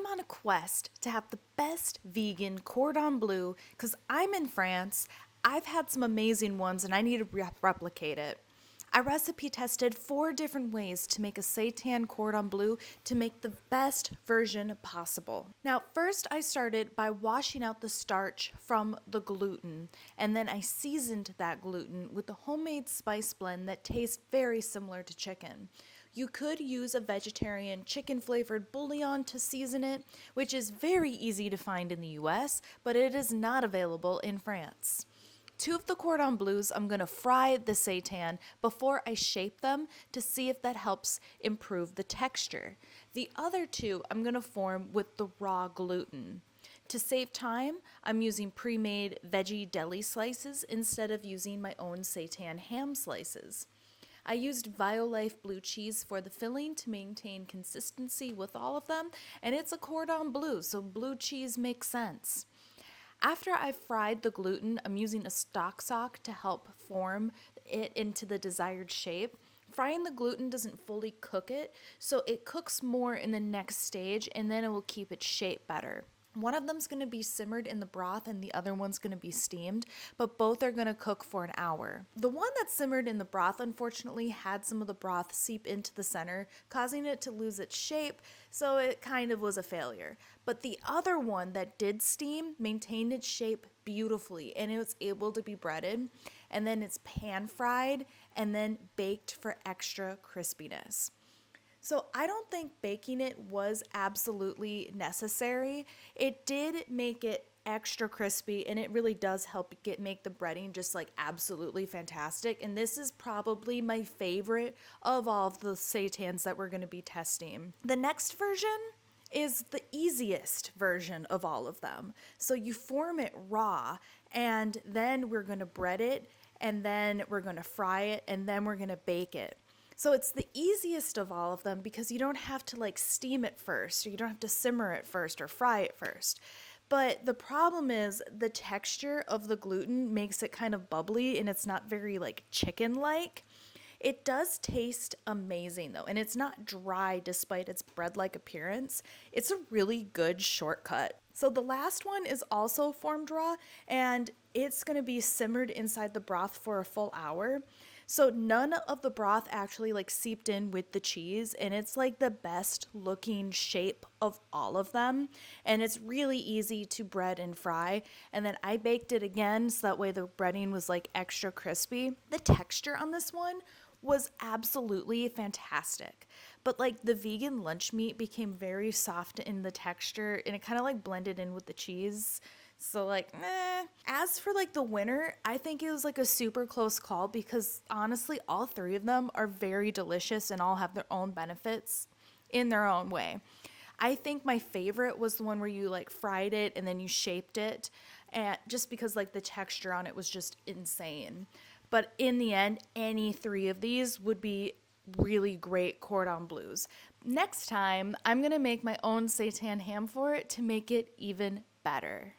I'm on a quest to have the best vegan cordon bleu because I'm in France. I've had some amazing ones and I need to replicate it. I recipe tested 4 different ways to make a seitan cordon bleu to make the best version possible. Now, first I started by washing out the starch from the gluten, and then I seasoned that gluten with a homemade spice blend that tastes very similar to chicken. You could use a vegetarian chicken flavored bouillon to season it, which is very easy to find in the US, but it is not available in France. 2 of the cordon bleus, I'm going to fry the seitan before I shape them to see if that helps improve the texture. The other 2 I'm going to form with the raw gluten. To save time, I'm using pre-made veggie deli slices instead of using my own seitan ham slices. I used Violife blue cheese for the filling to maintain consistency with all of them, and it's a cordon bleu, so blue cheese makes sense. After I've fried the gluten, I'm using a stock sock to help form it into the desired shape. Frying the gluten doesn't fully cook it, so it cooks more in the next stage, and then it will keep its shape better. One of them's going to be simmered in the broth and the other one's going to be steamed, but both are going to cook for an hour. The one that simmered in the broth unfortunately had some of the broth seep into the center, causing it to lose its shape, so it kind of was a failure. But the other one that did steam maintained its shape beautifully, and it was able to be breaded, and then it's pan fried and then baked for extra crispiness. So I don't think baking it was absolutely necessary. It did make it extra crispy, and it really does help make the breading just like absolutely fantastic. And this is probably my favorite of all of the seitans that we're going to be testing. The next version is the easiest version of all of them. So you form it raw, and then we're going to bread it, and then we're going to fry it, and then we're going to bake it. So it's the easiest of all of them because you don't have to like steam it first, or you don't have to simmer it first or fry it first. But the problem is the texture of the gluten makes it kind of bubbly, and it's not very like chicken-like. It does taste amazing though, and it's not dry despite its bread-like appearance. It's a really good shortcut. So the last one is also formed raw, and it's going to be simmered inside the broth for a full hour. So none of the broth actually like seeped in with the cheese, and it's like the best looking shape of all of them, and it's really easy to bread and fry. And then I baked it again so that way the breading was like extra crispy. The texture on this one was absolutely fantastic, but like the vegan lunch meat became very soft in the texture, and it kind of like blended in with the cheese. So like, As for like the winner, I think it was like a super close call because honestly, all 3 of them are very delicious and all have their own benefits in their own way. I think my favorite was the one where you like fried it and then you shaped it, and just because like the texture on it was just insane. But in the end, any 3 of these would be really great cordon bleus. Next time, I'm gonna make my own seitan ham for it to make it even better.